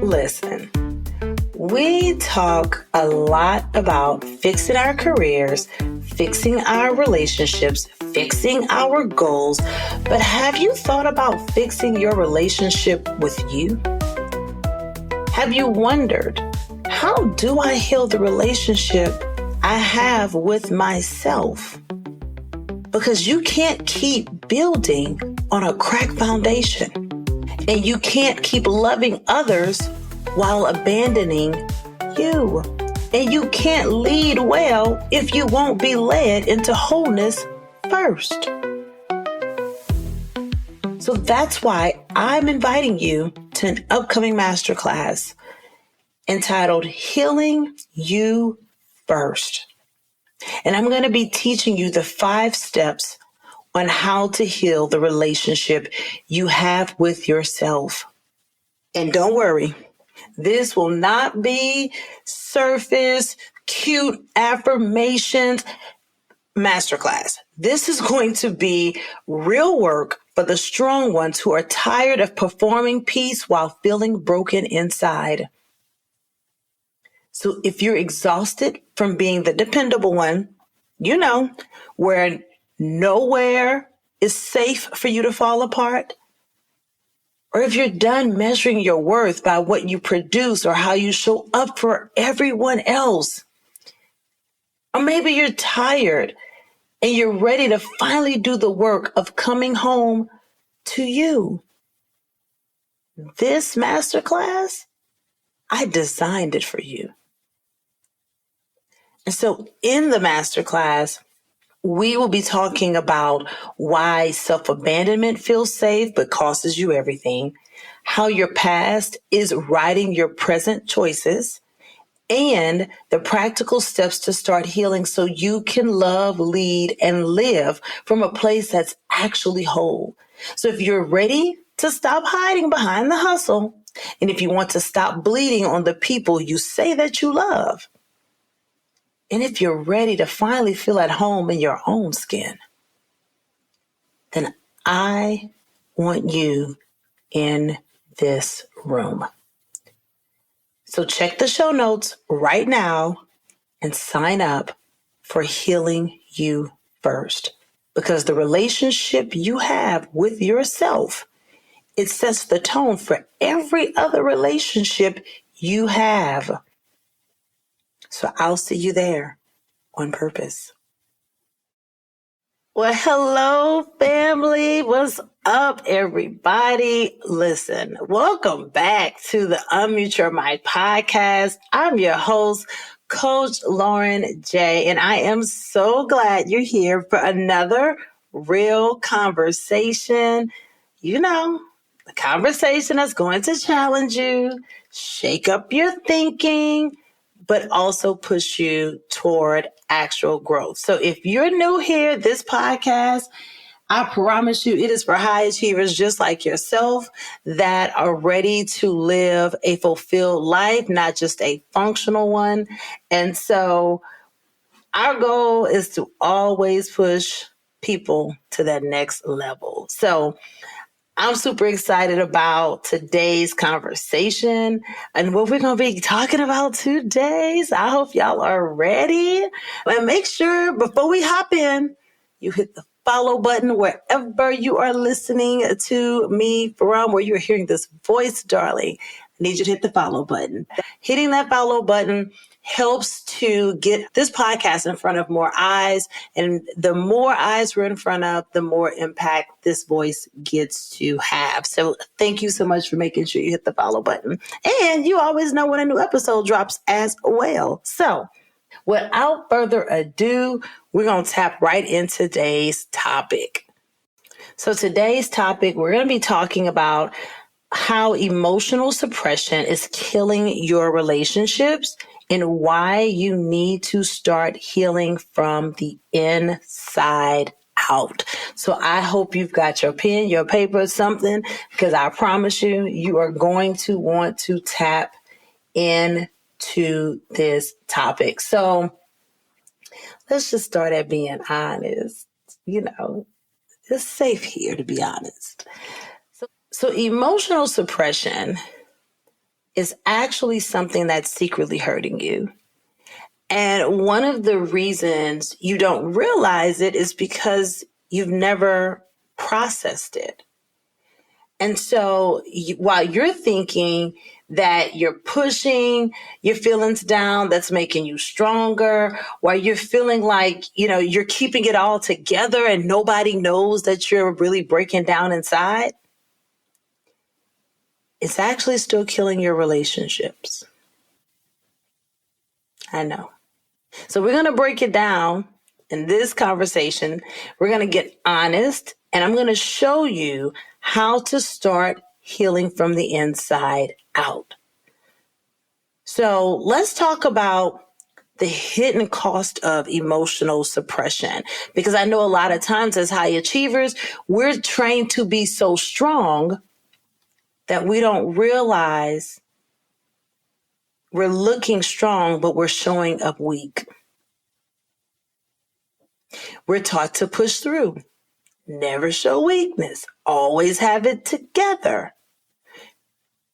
Listen, we talk a lot about fixing our careers, fixing our relationships, fixing our goals, but have you thought about fixing your relationship with you? Have you wondered, how do I heal the relationship I have with myself? Because you can't keep building on a cracked foundation, and you can't keep loving others while abandoning you. And you can't lead well if you won't be led into wholeness first. So that's why I'm inviting you to an upcoming masterclass entitled Healing You First. And I'm going to be teaching you the 5 steps on how to heal the relationship you have with yourself. And don't worry, this will not be surface, cute affirmations masterclass. This is going to be real work for the strong ones who are tired of performing peace while feeling broken inside. So if you're exhausted from being the dependable one, where nowhere is safe for you to fall apart, or if you're done measuring your worth by what you produce or how you show up for everyone else, or maybe you're tired and you're ready to finally do the work of coming home to you. This masterclass, I designed it for you. And so in the masterclass, we will be talking about why self-abandonment feels safe but costs you everything, how your past is writing your present choices, and the practical steps to start healing so you can love, lead, and live from a place that's actually whole. So if you're ready to stop hiding behind the hustle, and if you want to stop bleeding on the people you say that you love, and if you're ready to finally feel at home in your own skin, then I want you in this room. So check the show notes right now and sign up for Healing You First. Because the relationship you have with yourself, it sets the tone for every other relationship you have. So I'll see you there on purpose. Well, hello, family. What's up, everybody? Listen, welcome back to the Unmute Your Mind podcast. I'm your host, Coach Lauren J., and I am so glad you're here for another real conversation. The conversation that's going to challenge you, shake up your thinking, but also push you toward actual growth. So if you're new here, this podcast, I promise you it is for high achievers just like yourself that are ready to live a fulfilled life, not just a functional one. And so our goal is to always push people to that next level. So I'm super excited about today's conversation and what we're going to be talking about today. So I hope y'all are ready. And make sure before we hop in, you hit the follow button wherever you are listening to me from, where you're hearing this voice, darling. I need you to hit the follow button. Hitting that follow button helps to get this podcast in front of more eyes. And the more eyes we're in front of, the more impact this voice gets to have. So thank you so much for making sure you hit the follow button. And you always know when a new episode drops as well. So without further ado, we're going to tap right into today's topic. So today's topic, we're going to be talking about how emotional suppression is killing your relationships and why you need to start healing from the inside out. So I hope you've got your pen, your paper, something, because I promise you, you are going to want to tap into this topic. So let's just start at being honest. It's safe here to be honest. So emotional suppression is actually something that's secretly hurting you. And one of the reasons you don't realize it is because you've never processed it. And so while you're thinking that you're pushing your feelings down, that's making you stronger, while you're feeling like, you're keeping it all together and nobody knows that you're really breaking down inside, it's actually still killing your relationships. I know. So we're going to break it down in this conversation. We're going to get honest, and I'm going to show you how to start healing from the inside out. So let's talk about the hidden cost of emotional suppression, because I know a lot of times as high achievers, we're trained to be so strong that we don't realize we're looking strong, but we're showing up weak. We're taught to push through, never show weakness, always have it together.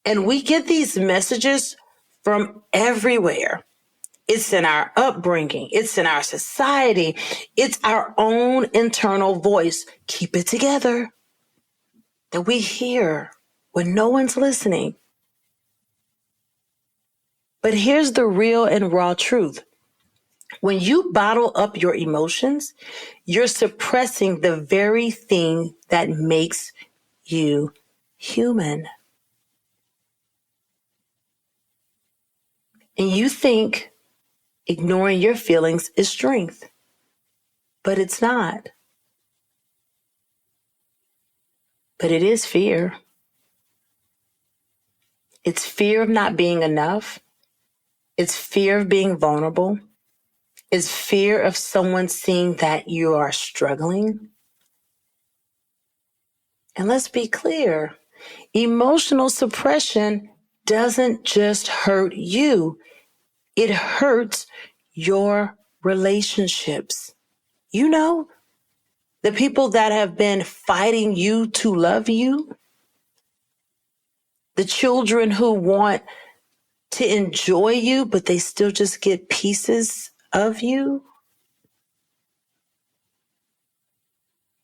And we get these messages from everywhere. It's in our upbringing. It's in our society. It's our own internal voice. Keep it together. That we hear when no one's listening. But here's the real and raw truth. When you bottle up your emotions, you're suppressing the very thing that makes you human. And you think ignoring your feelings is strength, but it's not. But it is fear. It's fear of not being enough. It's fear of being vulnerable. It's fear of someone seeing that you are struggling. And let's be clear, emotional suppression doesn't just hurt you. It hurts your relationships. The people that have been fighting you to love you, the children who want to enjoy you, but they still just get pieces of you.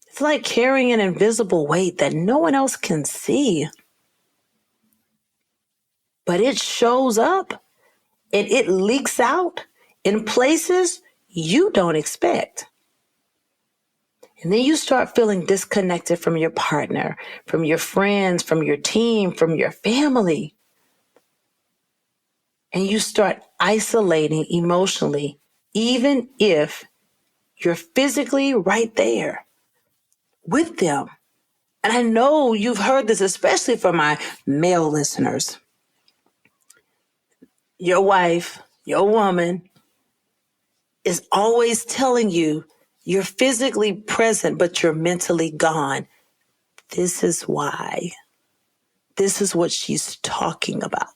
It's like carrying an invisible weight that no one else can see. But it shows up and it leaks out in places you don't expect. And then you start feeling disconnected from your partner, from your friends, from your team, from your family. And you start isolating emotionally, even if you're physically right there with them. And I know you've heard this, especially for my male listeners. Your wife, your woman is always telling you you're physically present, but you're mentally gone. This is why. This is what she's talking about.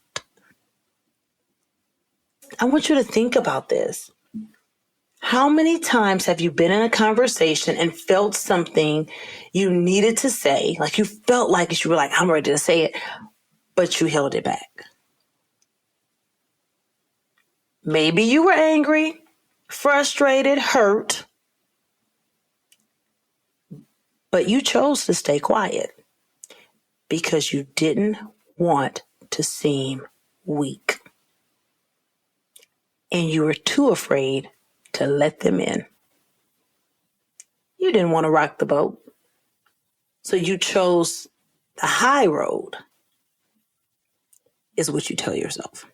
I want you to think about this. How many times have you been in a conversation and felt something you needed to say, like you felt like you were like, I'm ready to say it, but you held it back? Maybe you were angry, frustrated, hurt, but you chose to stay quiet because you didn't want to seem weak. And you were too afraid to let them in. You didn't want to rock the boat. So you chose the high road, is what you tell yourself.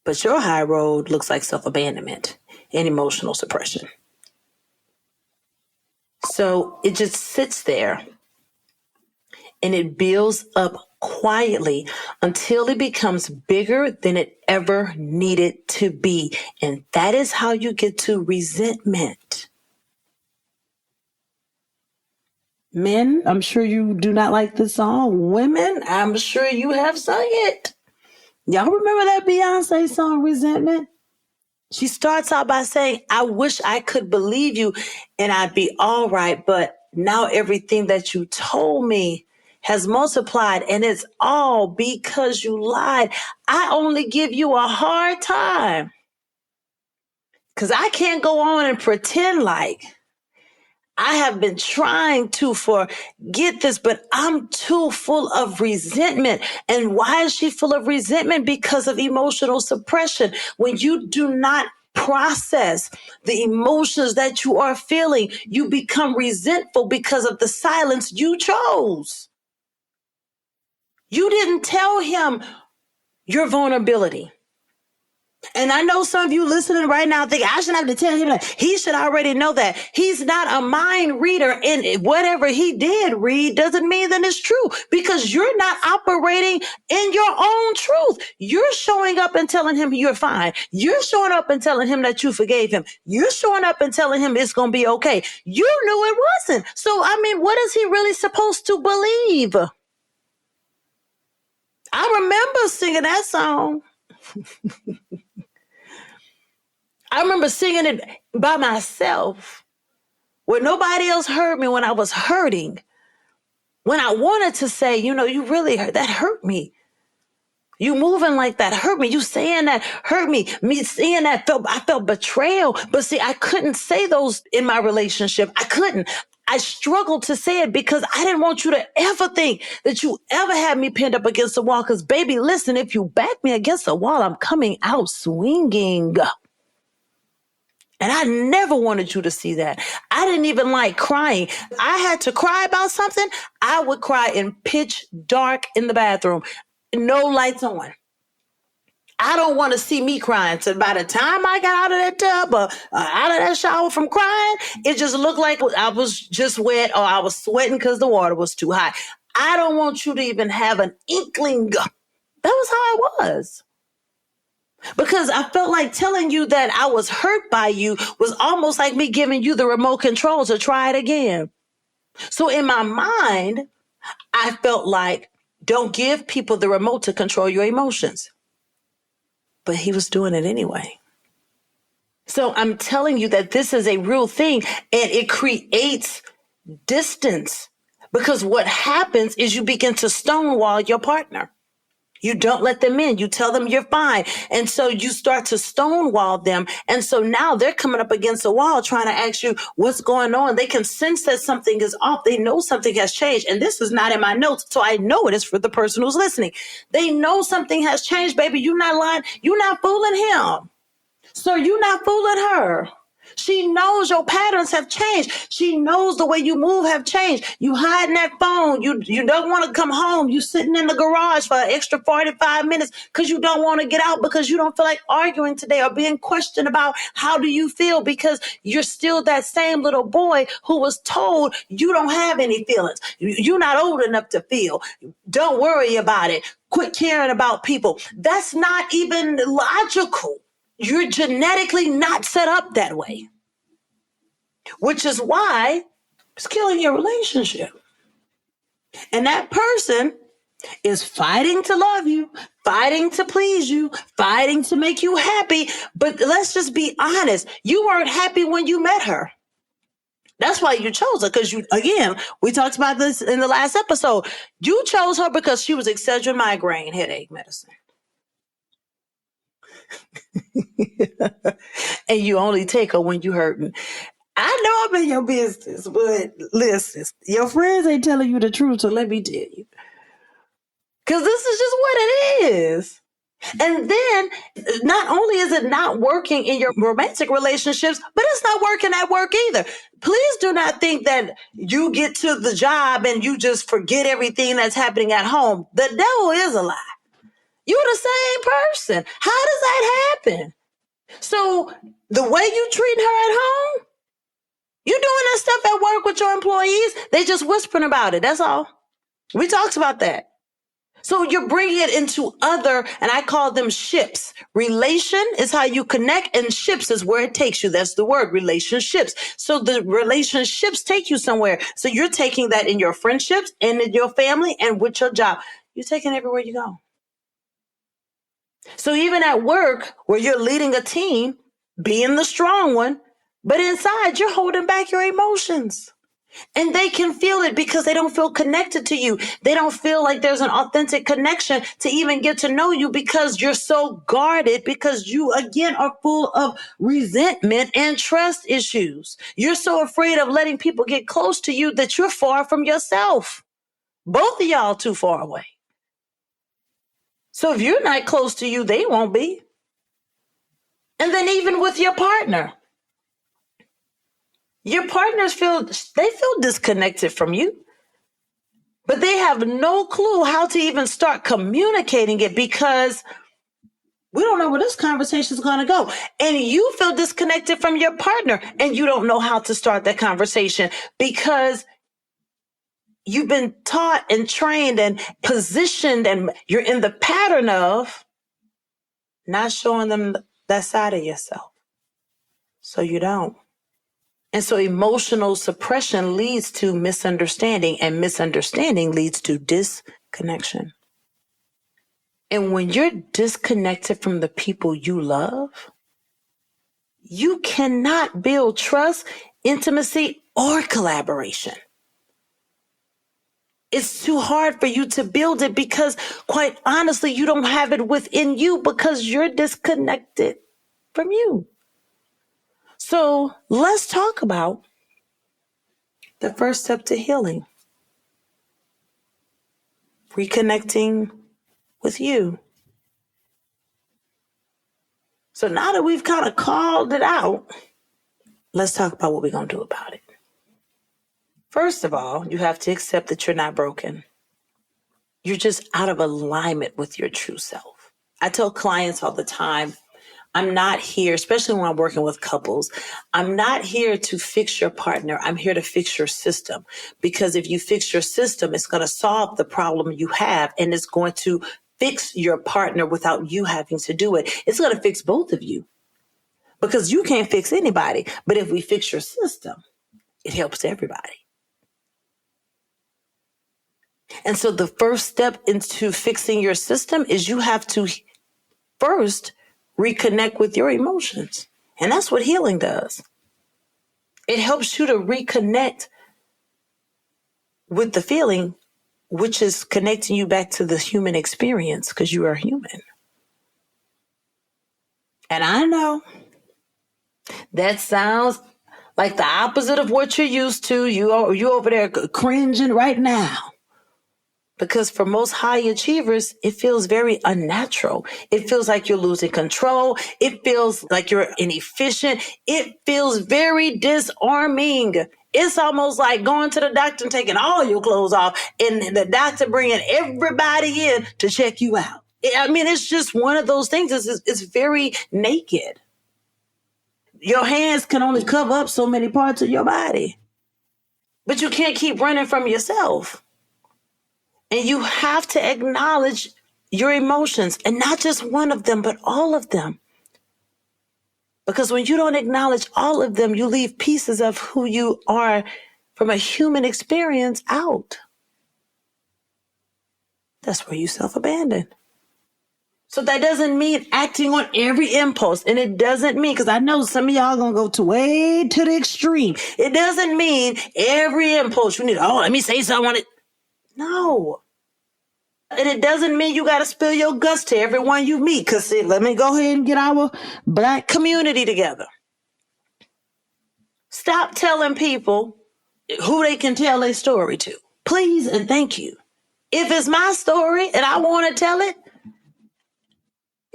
But your high road looks like self-abandonment and emotional suppression. So it just sits there and it builds up quietly until it becomes bigger than it ever needed to be. And that is how you get to resentment. Men, I'm sure you do not like this song. Women, I'm sure you have sung it. Y'all remember that Beyonce song, Resentment? She starts out by saying, I wish I could believe you and I'd be all right, but now everything that you told me has multiplied, and it's all because you lied. I only give you a hard time because I can't go on and pretend like I have been trying to forget this, but I'm too full of resentment. And why is she full of resentment? Because of emotional suppression. When you do not process the emotions that you are feeling, you become resentful because of the silence you chose. You didn't tell him your vulnerability. And I know some of you listening right now think I shouldn't have to tell him that. He should already know that. He's not a mind reader, and whatever he did read doesn't mean that it's true because you're not operating in your own truth. You're showing up and telling him you're fine. You're showing up and telling him that you forgave him. You're showing up and telling him it's going to be okay. You knew it wasn't. So, I mean, what is he really supposed to believe? I remember singing that song. I remember singing it by myself where nobody else heard me when I was hurting. When I wanted to say, you know, you really hurt, that hurt me. You moving like that hurt me. You saying that hurt me. Me seeing that I felt betrayal. But see, I couldn't say those in my relationship. I couldn't. I struggled to say it because I didn't want you to ever think that you ever had me pinned up against the wall. Because baby, listen, if you back me against the wall, I'm coming out swinging. And I never wanted you to see that. I didn't even like crying. I had to cry about something. I would cry in pitch dark in the bathroom. No lights on. I don't want to see me crying. So by the time I got out of that tub or out of that shower from crying, it just looked like I was just wet or I was sweating because the water was too hot. I don't want you to even have an inkling. That was how I was. Because I felt like telling you that I was hurt by you was almost like me giving you the remote control to try it again. So in my mind, I felt like don't give people the remote to control your emotions. But he was doing it anyway. So I'm telling you that this is a real thing and it creates distance because what happens is you begin to stonewall your partner. You don't let them in. You tell them you're fine. And so you start to stonewall them. And so now they're coming up against a wall trying to ask you what's going on. They can sense that something is off. They know something has changed. And this is not in my notes. So I know it is for the person who's listening. They know something has changed, baby. You're not lying. You're not fooling him. So you're not fooling her. She knows your patterns have changed. She knows the way you move have changed. You hiding that phone. You don't want to come home. You sitting in the garage for an extra 45 minutes because you don't want to get out because you don't feel like arguing today or being questioned about how do you feel because you're still that same little boy who was told you don't have any feelings. You're not old enough to feel. Don't worry about it. Quit caring about people. That's not even logical. You're genetically not set up that way, which is why it's killing your relationship. And that person is fighting to love you, fighting to please you, fighting to make you happy. But let's just be honest. You weren't happy when you met her. That's why you chose her because again, we talked about this in the last episode. You chose her because she was Excedrin migraine headache medicine. And you only take her when you hurting. I know I'm in your business, but listen, your friends ain't telling you the truth, so let me tell you. Because this is just what it is. And then not only is it not working in your romantic relationships, but it's not working at work either. Please do not think that you get to the job and you just forget everything that's happening at home. The devil is a lie. You're the same person. How does that happen? So the way you treat her at home, you doing that stuff at work with your employees, they just whispering about it. That's all. We talked about that. So you're bringing it into other, and I call them ships. Relation is how you connect, and ships is where it takes you. That's the word, relationships. So the relationships take you somewhere. So you're taking that in your friendships and in your family and with your job. You're taking it everywhere you go. So even at work where you're leading a team, being the strong one, but inside you're holding back your emotions. And they can feel it because they don't feel connected to you. They don't feel like there's an authentic connection to even get to know you because you're so guarded, because you, again, are full of resentment and trust issues. You're so afraid of letting people get close to you that you're far from yourself. Both of y'all too far away. So if you're not close to you, they won't be. And then even with your partners feel disconnected from you, but they have no clue how to even start communicating it because we don't know where this conversation is going to go. And you feel disconnected from your partner and you don't know how to start that conversation because you've been taught and trained and positioned and you're in the pattern of not showing them that side of yourself. So you don't. And so emotional suppression leads to misunderstanding, and misunderstanding leads to disconnection. And when you're disconnected from the people you love, you cannot build trust, intimacy, or collaboration. It's too hard for you to build it because, quite honestly, you don't have it within you because you're disconnected from you. So let's talk about the first step to healing. Reconnecting with you. So now that we've kind of called it out, let's talk about what we're going to do about it. First of all, you have to accept that you're not broken. You're just out of alignment with your true self. I tell clients all the time, I'm not here, especially when I'm working with couples, I'm not here to fix your partner. I'm here to fix your system. Because if you fix your system, it's going to solve the problem you have, and it's going to fix your partner without you having to do it. It's going to fix both of you because you can't fix anybody. But if we fix your system, it helps everybody. And so the first step into fixing your system is you have to first reconnect with your emotions. And that's what healing does. It helps you to reconnect with the feeling, which is connecting you back to the human experience because you are human. And I know that sounds like the opposite of what you're used to. You over there cringing right now. Because for most high achievers, it feels very unnatural. It feels like you're losing control. It feels like you're inefficient. It feels very disarming. It's almost like going to the doctor and taking all your clothes off and the doctor bringing everybody in to check you out. I mean, it's just one of those things. It's very naked. Your hands can only cover up so many parts of your body. But you can't keep running from yourself. And you have to acknowledge your emotions, and not just one of them, but all of them. Because when you don't acknowledge all of them, you leave pieces of who you are from a human experience out. That's where you self-abandon. So that doesn't mean acting on every impulse. And it doesn't mean, because I know some of y'all going to go way to the extreme. It doesn't mean every impulse you need, let me say something on it. No. And it doesn't mean you got to spill your guts to everyone you meet. Because let me go ahead and get our Black community together. Stop telling people who they can tell their story to. Please and thank you. If it's my story and I want to tell it,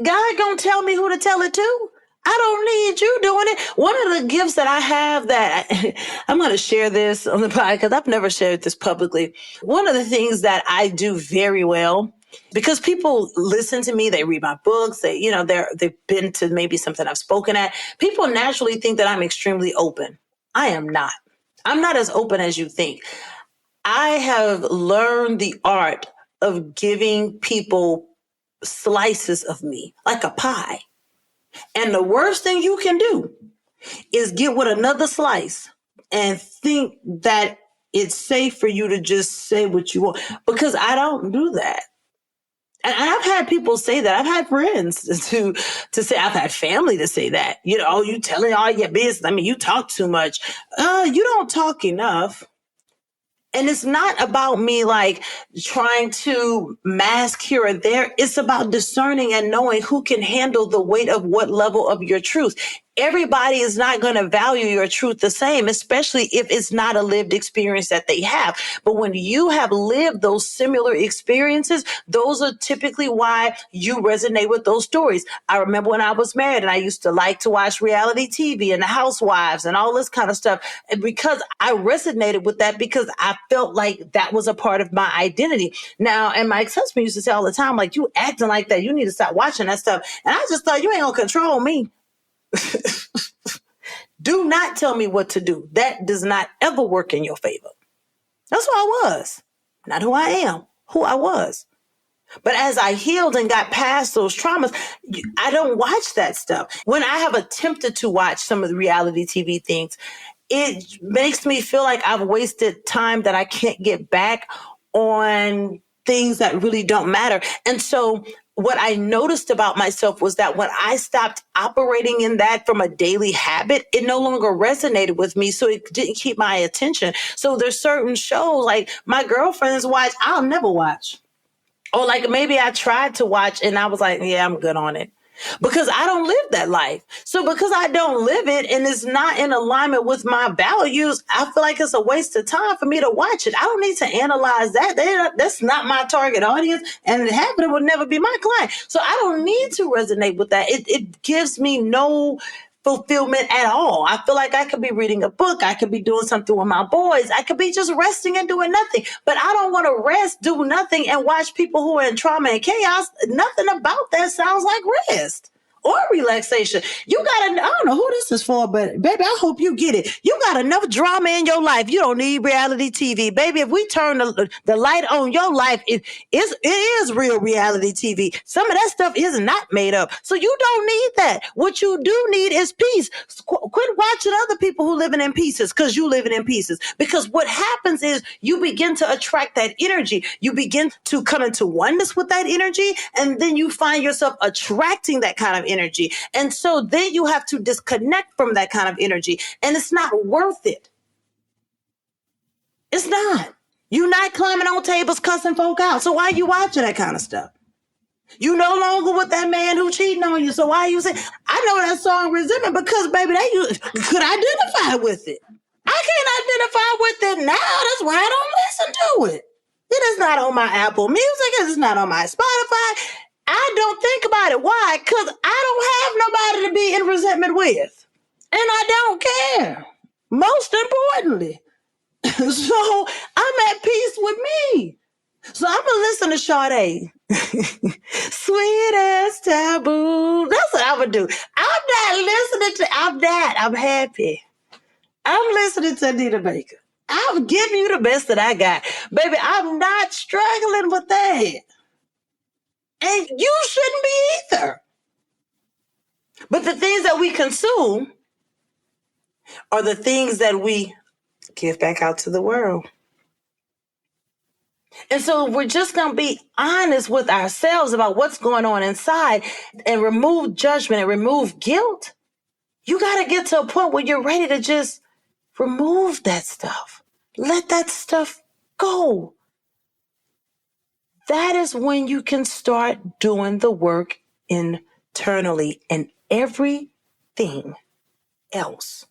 God gonna tell me who to tell it to. I don't need you doing it. One of the gifts that I have that I'm going to share this on the podcast because I've never shared this publicly. One of the things that I do very well, because people listen to me, they read my books, they've been to maybe something I've spoken at. People naturally think that I'm extremely open. I am not. I'm not as open as you think. I have learned the art of giving people slices of me, like a pie. And the worst thing you can do is get with another slice and think that it's safe for you to just say what you want, because I don't do that. And I've had people say that. I've had friends to say, I've had family to say that, you telling all your business. I mean, you talk too much. You don't talk enough. And it's not about me like trying to mask here or there. It's about discerning and knowing who can handle the weight of what level of your truth. Everybody is not going to value your truth the same, especially if it's not a lived experience that they have. But when you have lived those similar experiences, those are typically why you resonate with those stories. I remember when I was married and I used to like to watch reality TV and the housewives and all this kind of stuff. And because I resonated with that, because I felt like that was a part of my identity. Now, and my ex-husband used to say all the time, like, you acting like that, you need to stop watching that stuff. And I just thought, you ain't gonna control me. Do not tell me what to do. That does not ever work in your favor. That's who I was. Not who I am, who I was. But as I healed and got past those traumas, I don't watch that stuff. When I have attempted to watch some of the reality TV things, it makes me feel like I've wasted time that I can't get back on things that really don't matter. And so what I noticed about myself was that when I stopped operating in that from a daily habit, it no longer resonated with me. So it didn't keep my attention. So there's certain shows like my girlfriends watch, I'll never watch. Or like maybe I tried to watch and I was like, yeah, I'm good on it. Because I don't live that life. So because I don't live it and it's not in alignment with my values, I feel like it's a waste of time for me to watch it. I don't need to analyze that. That's not my target audience. And it happened, it would never be my client. So I don't need to resonate with that. It gives me no fulfillment at all. I feel like I could be reading a book. I could be doing something with my boys. I could be just resting and doing nothing. But I don't want to rest, do nothing, and watch people who are in trauma and chaos. Nothing about that sounds like rest or relaxation. You got to, I don't know who this is for, but baby, I hope you get it. You got enough drama in your life. You don't need reality TV. Baby, if we turn the light on your life, it is real reality TV. Some of that stuff is not made up. So you don't need that. What you do need is peace. Quit watching other people who living in pieces because you living in pieces. Because what happens is you begin to attract that energy. You begin to come into oneness with that energy, and then you find yourself attracting that kind of energy. And so then you have to disconnect from that kind of energy. And it's not worth it. It's not. You're not climbing on tables, cussing folk out. So why are you watching that kind of stuff? You no longer with that man who cheating on you. So why are you saying, I know that song Resentment because, baby, you could identify with it. I can't identify with it now. That's why I don't listen to it. It is not on my Apple Music. It's not on my Spotify. I don't think about it. Why? Because I don't have nobody to be in resentment with. And I don't care. Most importantly. So I'm at peace with me. So I'm going to listen to Sade. Sweet as taboo. That's what I would do. I'm happy. I'm listening to Anita Baker. I'll give you the best that I got. Baby, I'm not struggling with that. And you shouldn't be either. But the things that we consume are the things that we give back out to the world. And so we're just going to be honest with ourselves about what's going on inside and remove judgment and remove guilt. You got to get to a point where you're ready to just remove that stuff. Let that stuff go. That is when you can start doing the work internally, and everything else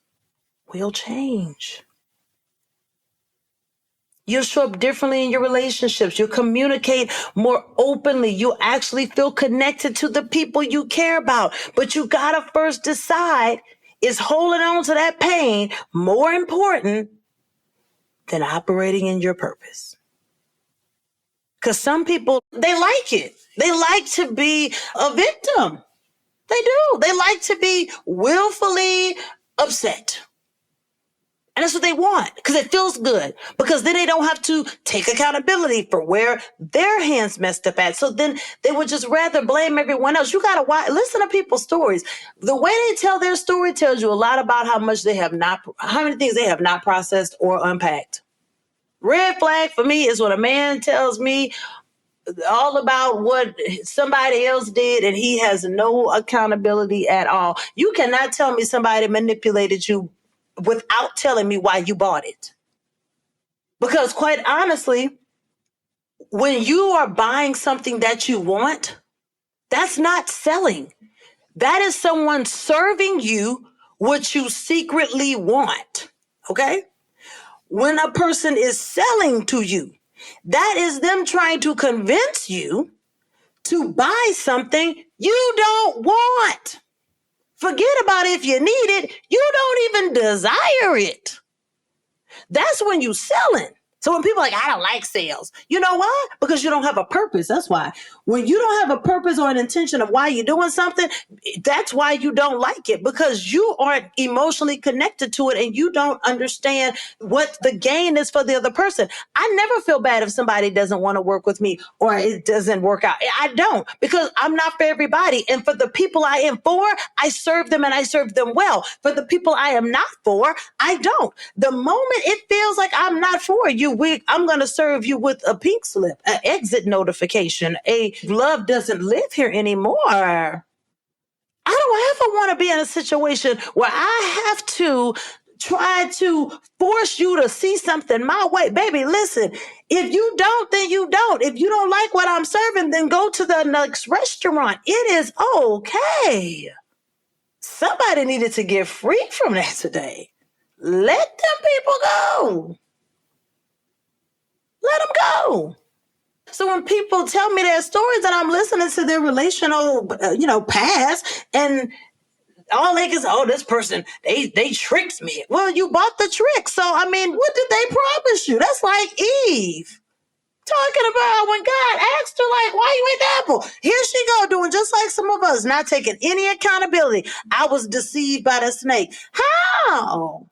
will change. You'll show up differently in your relationships. You'll communicate more openly. You'll actually feel connected to the people you care about. But you got to first decide, is holding on to that pain more important than operating in your purpose? Because some people, they like it. They like to be a victim. They do. They like to be willfully upset. And that's what they want, because it feels good, because then they don't have to take accountability for where their hands messed up at. So then they would just rather blame everyone else. You got to listen to people's stories. The way they tell their story tells you a lot about how many things they have not processed or unpacked. Red flag for me is when a man tells me all about what somebody else did and he has no accountability at all. You cannot tell me somebody manipulated you without telling me why you bought it. Because quite honestly, when you are buying something that you want, that's not selling. That is someone serving you what you secretly want. Okay? When a person is selling to you, that is them trying to convince you to buy something you don't want. Forget about if you need it. You don't even desire it. That's when you selling. So when people are like, I don't like sales, you know why? Because you don't have a purpose. That's why. When you don't have a purpose or an intention of why you're doing something, that's why you don't like it, because you aren't emotionally connected to it and you don't understand what the gain is for the other person. I never feel bad if somebody doesn't want to work with me or it doesn't work out. I don't, because I'm not for everybody. And for the people I am for, I serve them and I serve them well. For the people I am not for, I don't. The moment it feels like I'm not for you, I'm going to serve you with a pink slip, an exit notification, a love doesn't live here anymore. I don't ever want to be in a situation where I have to try to force you to see something my way. Baby, listen, if you don't, then you don't. If you don't like what I'm serving, then go to the next restaurant. It is okay. Somebody needed to get free from that today. Let them people go. Let them go. So when people tell me their stories and I'm listening to their relational, past, and all they can say, oh, this person, they tricked me. Well, you bought the trick. So, I mean, what did they promise you? That's like Eve talking about when God asked her, like, why you ate the apple? Here she go, doing just like some of us, not taking any accountability. I was deceived by the snake. How?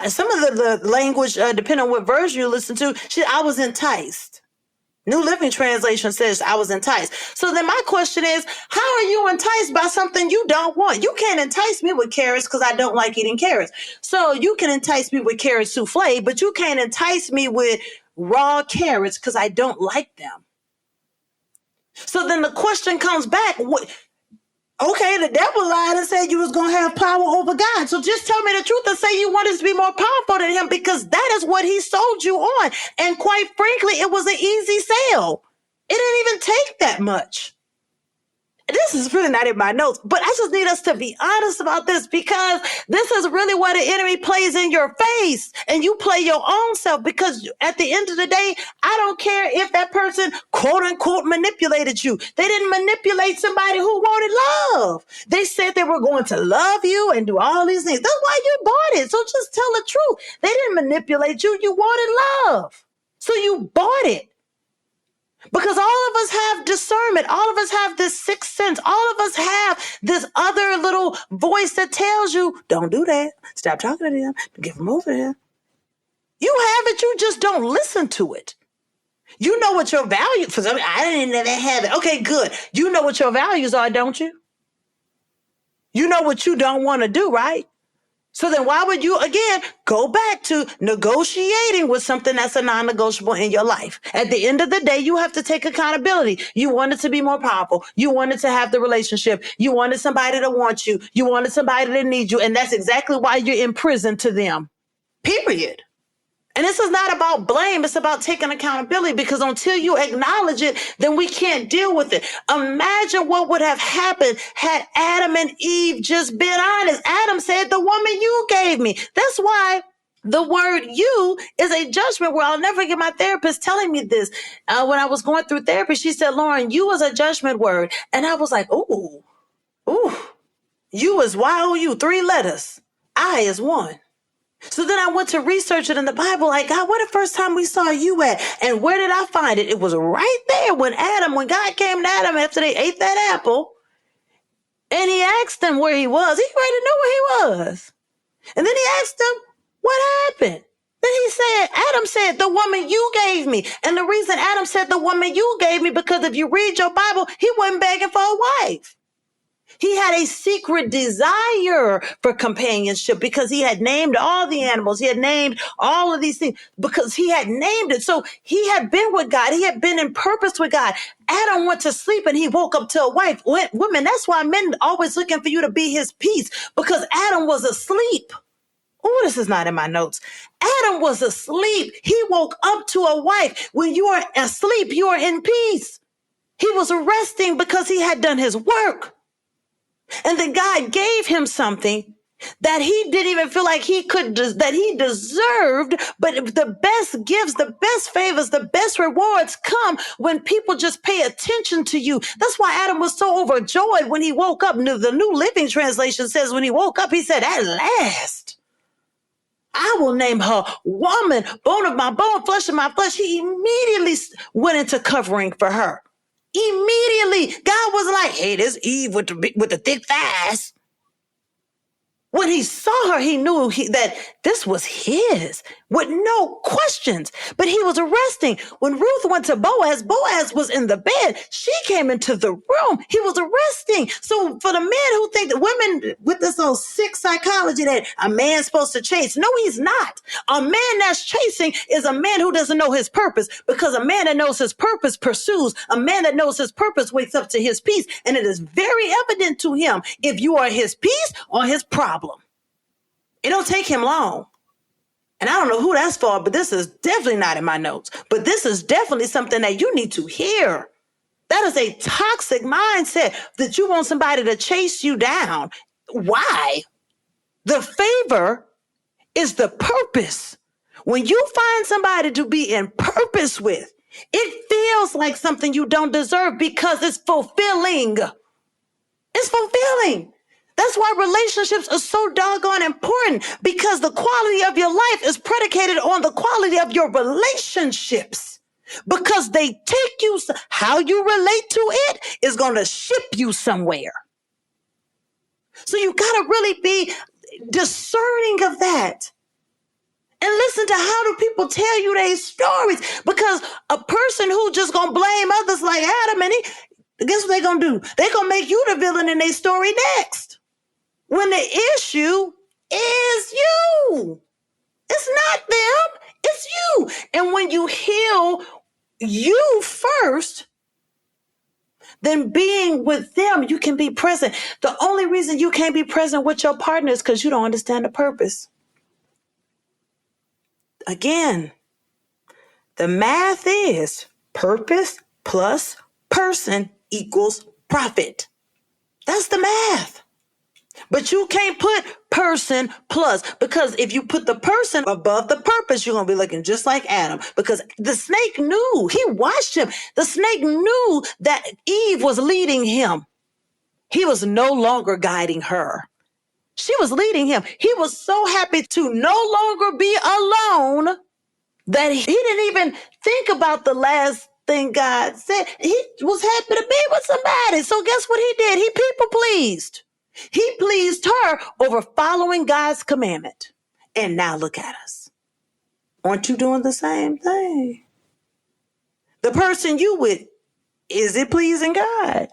Some of the language, depending on what version you listen to, I was enticed. New Living Translation says I was enticed. So then my question is, how are you enticed by something you don't want? You can't entice me with carrots because I don't like eating carrots. So you can entice me with carrot souffle, but you can't entice me with raw carrots because I don't like them. So then the question comes back, okay, the devil lied and said you was going to have power over God. So just tell me the truth and say you wanted to be more powerful than him, because that is what he sold you on. And quite frankly, it was an easy sale. It didn't even take that much. This is really not in my notes, but I just need us to be honest about this, because this is really where the enemy plays in your face and you play your own self. Because at the end of the day, I don't care if that person quote unquote manipulated you. They didn't manipulate somebody who wanted love. They said they were going to love you and do all these things. That's why you bought it. So just tell the truth. They didn't manipulate you. You wanted love. So you bought it. Because all of us have discernment. All of us have this sixth sense. All of us have this other little voice that tells you, don't do that. Stop talking to them. Give them over there. You have it. You just don't listen to it. You know what your value, for some, I didn't never have it. Okay, good. You know what your values are, don't you? You know what you don't want to do, right? So then why would you, again, go back to negotiating with something that's a non-negotiable in your life? At the end of the day, you have to take accountability. You wanted to be more powerful. You wanted to have the relationship. You wanted somebody to want you. You wanted somebody to need you. And that's exactly why you're in prison to them. Period. And this is not about blame. It's about taking accountability, because until you acknowledge it, then we can't deal with it. Imagine what would have happened had Adam and Eve just been honest. Adam said, the woman you gave me. That's why the word you is a judgment word. I'll never forget my therapist telling me this. When I was going through therapy, she said, Lauren, you is a judgment word. And I was like, ooh, you is Y-O-U, 3 letters. I is 1. So then I went to research it in the Bible, like, God, where the first time we saw you at? And where did I find it? It was right there when God came to Adam after they ate that apple, and he asked him where he was. He already knew where he was. And then he asked him, what happened? Then Adam said, the woman you gave me. And the reason Adam said the woman you gave me, because if you read your Bible, he wasn't begging for a wife. He had a secret desire for companionship because he had named all the animals. He had named all of these things because he had named it. So he had been with God. He had been in purpose with God. Adam went to sleep and he woke up to a wife. Women, that's why men always looking for you to be his peace, because Adam was asleep. Oh, this is not in my notes. Adam was asleep. He woke up to a wife. When you are asleep, you are in peace. He was resting because he had done his work. And then God gave him something that he didn't even feel like that he deserved. But the best gifts, the best favors, the best rewards come when people just pay attention to you. That's why Adam was so overjoyed when he woke up. The New Living Translation says when he woke up, he said, at last, I will name her woman, bone of my bone, flesh of my flesh. He immediately went into covering for her. Immediately, God wasn't like, hey, there's Eve with the thick thighs. When he saw her, he knew that this was his with no questions. But he was resting. When Ruth went to Boaz, Boaz was in the bed. She came into the room. He was resting. So for the men who think that women with this old sick psychology that a man's supposed to chase, no, he's not. A man that's chasing is a man who doesn't know his purpose, because a man that knows his purpose pursues. A man that knows his purpose wakes up to his peace. And it is very evident to him if you are his peace or his problem. It don't take him long. And I don't know who that's for, but this is definitely not in my notes. But this is definitely something that you need to hear. That is a toxic mindset that you want somebody to chase you down. Why? The favor is the purpose. When you find somebody to be in purpose with, it feels like something you don't deserve because it's fulfilling. It's fulfilling. That's why relationships are so doggone important, because the quality of your life is predicated on the quality of your relationships, because they take you, how you relate to it is going to ship you somewhere. So you got to really be discerning of that. And listen to how do people tell you their stories, because a person who just going to blame others like Adam, and guess what they're going to do? They're going to make you the villain in their story next. When the issue is you. It's not them, it's you. And when you heal you first, then being with them, you can be present. The only reason you can't be present with your partner is because you don't understand the purpose. Again, the math is purpose plus person equals profit. That's the math. But you can't put person plus, because if you put the person above the purpose, you're going to be looking just like Adam, because the snake knew. He watched him. The snake knew that Eve was leading him. He was no longer guiding her. She was leading him. He was so happy to no longer be alone that he didn't even think about the last thing God said. He was happy to be with somebody. So guess what he did? He people pleased. He pleased her over following God's commandment. And now look at us. Aren't you doing the same thing? The person you with, is it pleasing God?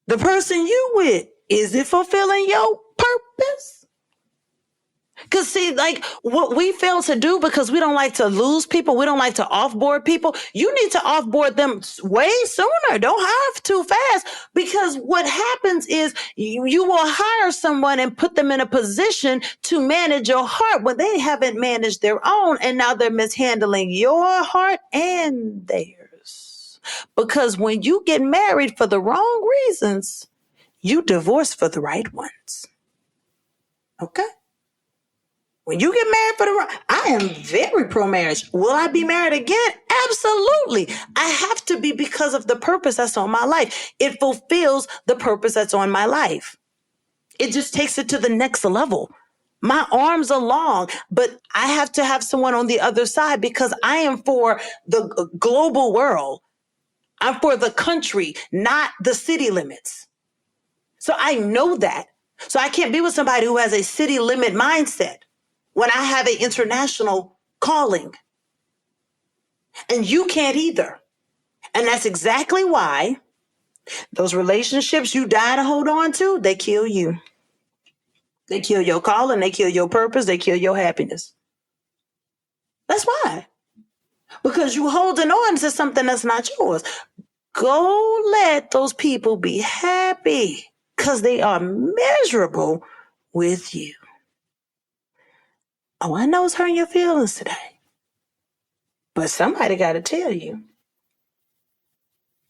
The person you with, is it fulfilling your purpose? Because see, like what we fail to do, because we don't like to lose people, we don't like to offboard people. You need to offboard them way sooner. Don't have too fast, because what happens is you will hire someone and put them in a position to manage your heart when they haven't managed their own. And now they're mishandling your heart and theirs. Because when you get married for the wrong reasons, you divorce for the right ones. Okay? When you get married for the right, I am very pro-marriage. Will I be married again? Absolutely. I have to be, because of the purpose that's on my life. It fulfills the purpose that's on my life. It just takes it to the next level. My arms are long, but I have to have someone on the other side, because I am for the global world. I'm for the country, not the city limits. So I know that. So I can't be with somebody who has a city limit mindset when I have an international calling. And you can't either. And that's exactly why those relationships you die to hold on to, they kill you. They kill your calling, they kill your purpose, they kill your happiness. That's why. Because you're holding on to something that's not yours. Go let those people be happy, because they are miserable with you. Oh, I know it's hurting your feelings today. But somebody got to tell you,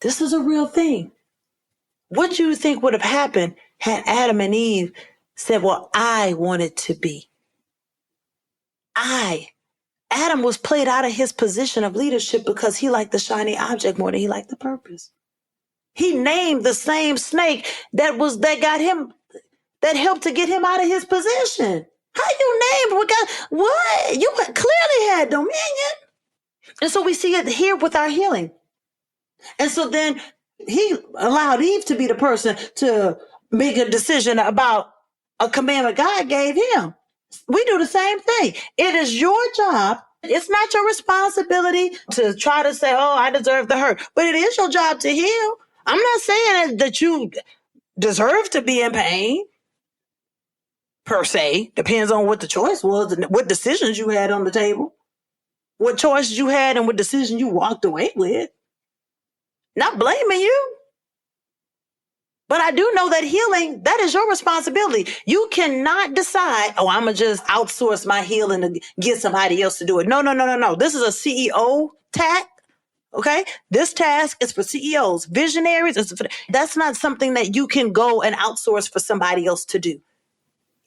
this is a real thing. What do you think would have happened had Adam and Eve said, well, I want it to be? Adam was played out of his position of leadership because he liked the shiny object more than he liked the purpose. He named the same snake that got him, that helped to get him out of his position. How you named what? You clearly had dominion. And so we see it here with our healing. And so then he allowed Eve to be the person to make a decision about a commandment God gave him. We do the same thing. It is your job. It's not your responsibility to try to say, oh, I deserve the hurt. But it is your job to heal. I'm not saying that you deserve to be in pain, per se. Depends on what the choice was and what decisions you had on the table. What choices you had and what decision you walked away with. Not blaming you. But I do know that healing, that is your responsibility. You cannot decide, oh, I'm going to just outsource my healing to get somebody else to do it. No. This is a CEO task. Okay. This task is for CEOs, visionaries. That's not something that you can go and outsource for somebody else to do.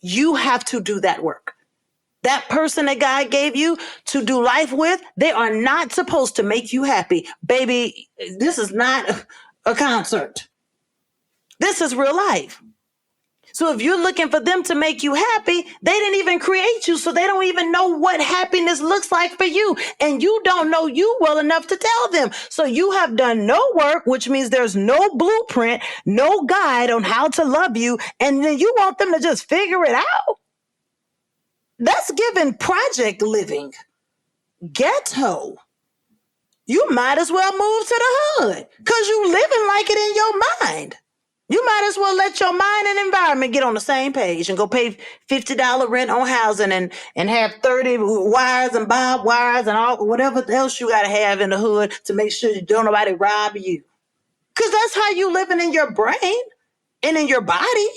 You have to do that work. That person that God gave you to do life with, they are not supposed to make you happy. Baby, this is not a concert. This is real life. So if you're looking for them to make you happy, they didn't even create you, so they don't even know what happiness looks like for you. And you don't know you well enough to tell them. So you have done no work, which means there's no blueprint, no guide on how to love you. And then you want them to just figure it out. That's giving project living. Ghetto. You might as well move to the hood because you living like it in your mind. You might as well let your mind and environment get on the same page and go pay $50 rent on housing and have 30 wires and barbed wires and all whatever else you got to have in the hood to make sure you don't nobody rob you. Because that's how you living in your brain and in your body.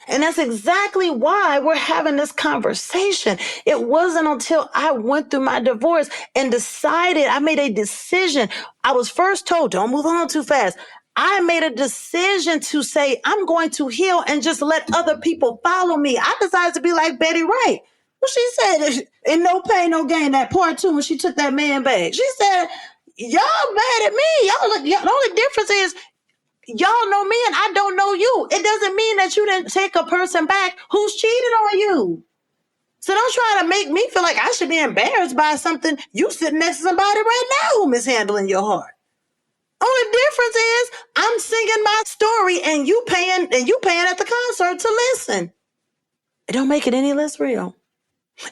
And that's exactly why we're having this conversation. It wasn't until I went through my divorce and I made a decision. I was first told, don't move on too fast. I made a decision to say, I'm going to heal and just let other people follow me. I decided to be like Betty Wright. Well, she said, in No Pain, No Gain, that part two, when she took that man back. She said, y'all mad at me. The only difference is y'all know me and I don't know you. It doesn't mean that you didn't take a person back who's cheated on you. So don't try to make me feel like I should be embarrassed by something you sitting next to somebody right now who mishandling your heart. Only difference is I'm singing my story and you paying at the concert to listen. It don't make it any less real.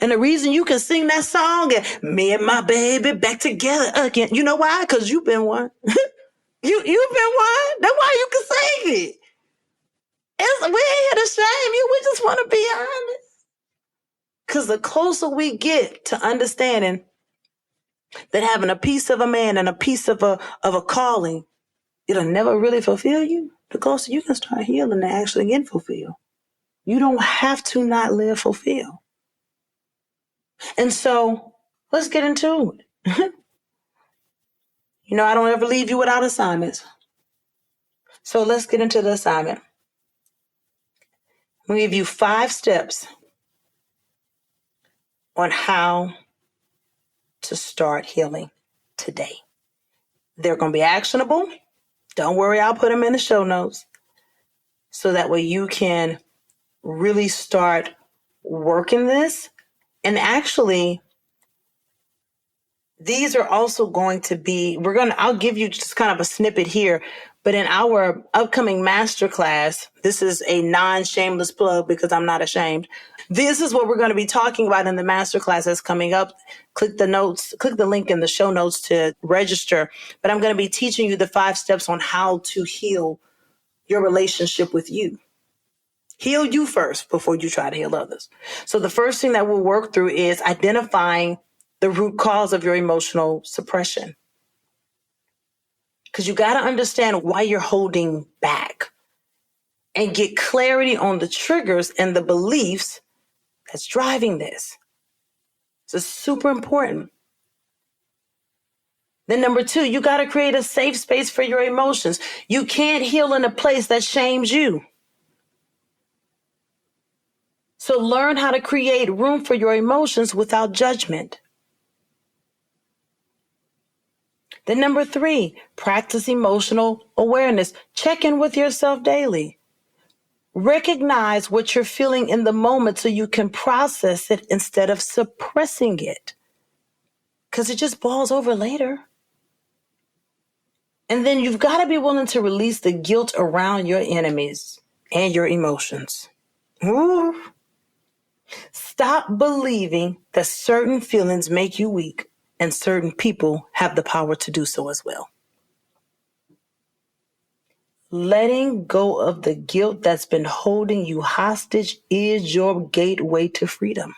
And the reason you can sing that song and me and my baby back together again, you know why? Because you've been one. You've been one. That's why you can sing it. We ain't here to shame you. We just want to be honest. Because the closer we get to understanding that having a piece of a man and a piece of a calling, it'll never really fulfill you, the closer you can start healing and actually get fulfilled. You don't have to not live fulfilled. And so let's get into it. I don't ever leave you without assignments. So let's get into the assignment. I'm going to give you 5 steps on how to start healing today. They're going to be actionable. Don't worry, I'll put them in the show notes so that way you can really start working this. And actually, these are also going to be, I'll give you just kind of a snippet here, but in our upcoming masterclass, this is a non-shameless plug because I'm not ashamed. This is what we're going to be talking about in the masterclass that's coming up. Click the link in the show notes to register. But I'm going to be teaching you the 5 steps on how to heal your relationship with you. Heal you first before you try to heal others. So the first thing that we'll work through is identifying the root cause of your emotional suppression. Because you got to understand why you're holding back and get clarity on the triggers and the beliefs that's driving this. So it's super important. Then number 2, you got to create a safe space for your emotions. You can't heal in a place that shames you. So learn how to create room for your emotions without judgment. Then number 3, practice emotional awareness. Check in with yourself daily. Recognize what you're feeling in the moment so you can process it instead of suppressing it, because it just boils over later. And then you've got to be willing to release the guilt around your enemies and your emotions. Ooh. Stop believing that certain feelings make you weak and certain people have the power to do so as well. Letting go of the guilt that's been holding you hostage is your gateway to freedom.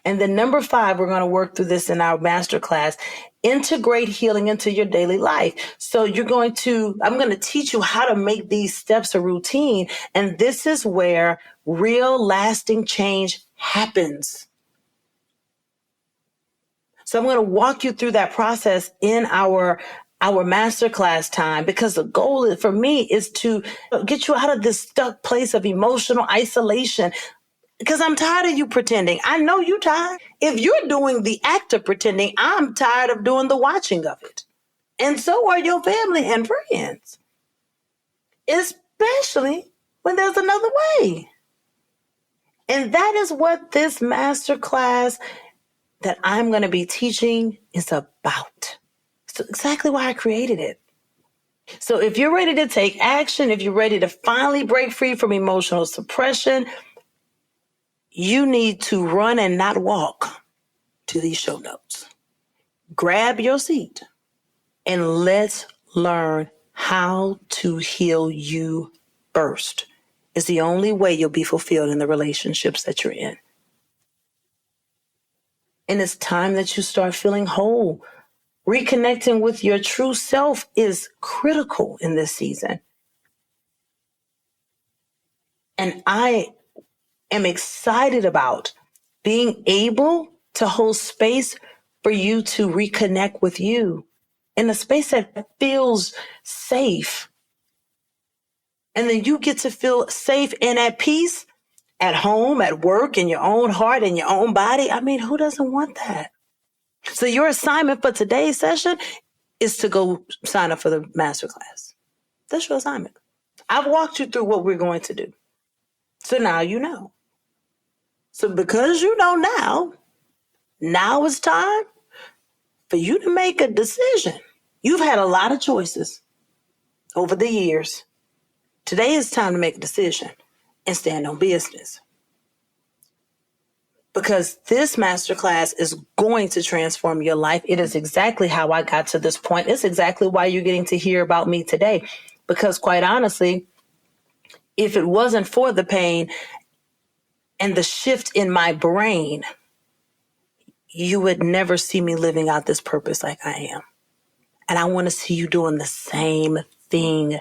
And then number 5, we're going to work through this in our masterclass. Integrate healing into your daily life. So I'm going to teach you how to make these steps a routine. And this is where real lasting change happens. So I'm going to walk you through that process in our masterclass time, because the goal for me is to get you out of this stuck place of emotional isolation. Because I'm tired of you pretending. I know you're tired. If you're doing the act of pretending, I'm tired of doing the watching of it. And so are your family and friends. Especially when there's another way. And that is what this masterclass that I'm going to be teaching is about. So exactly why I created it. So if you're ready to take action, if you're ready to finally break free from emotional suppression, you need to run and not walk to these show notes. Grab your seat and let's learn how to heal you first. It's the only way you'll be fulfilled in the relationships that you're in. And it's time that you start feeling whole. Reconnecting with your true self is critical in this season. And I am excited about being able to hold space for you to reconnect with you in a space that feels safe. And then you get to feel safe and at peace at home, at work, in your own heart, in your own body. I mean, who doesn't want that? So your assignment for today's session is to go sign up for the masterclass. That's your assignment. I've walked you through what we're going to do. So now you know. So because you know now it's time for you to make a decision. You've had a lot of choices over the years. Today is time to make a decision and stand on business. Because this masterclass is going to transform your life. It is exactly how I got to this point. It's exactly why you're getting to hear about me today. Because quite honestly, if it wasn't for the pain and the shift in my brain, you would never see me living out this purpose like I am. And I want to see you doing the same thing.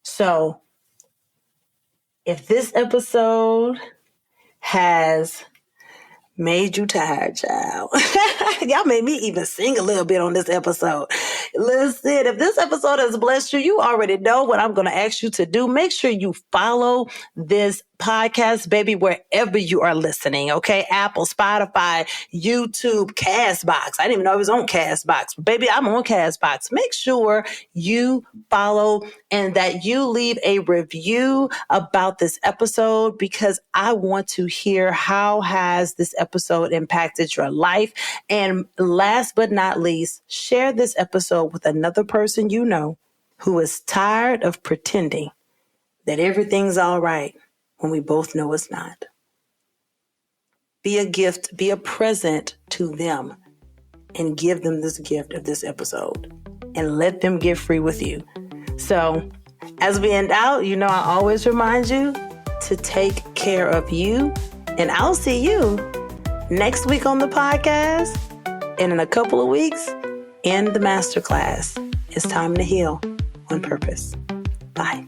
So if this episode has made you tired, child. Y'all made me even sing a little bit on this episode. Listen, if this episode has blessed you, you already know what I'm going to ask you to do. Make sure you follow this podcast, baby, wherever you are listening. Okay. Apple, Spotify, YouTube, Castbox. I didn't even know it was on Castbox. But baby, I'm on Castbox. Make sure you follow and that you leave a review about this episode, because I want to hear how has this episode impacted your life. And last but not least, share this episode with another person you know who is tired of pretending that everything's all right when we both know it's not. Be a gift, be a present to them, and give them this gift of this episode and let them get free with you. So as we end out, you know, I always remind you to take care of you, and I'll see you next week on the podcast and in a couple of weeks in the masterclass. It's time to heal on purpose. Bye.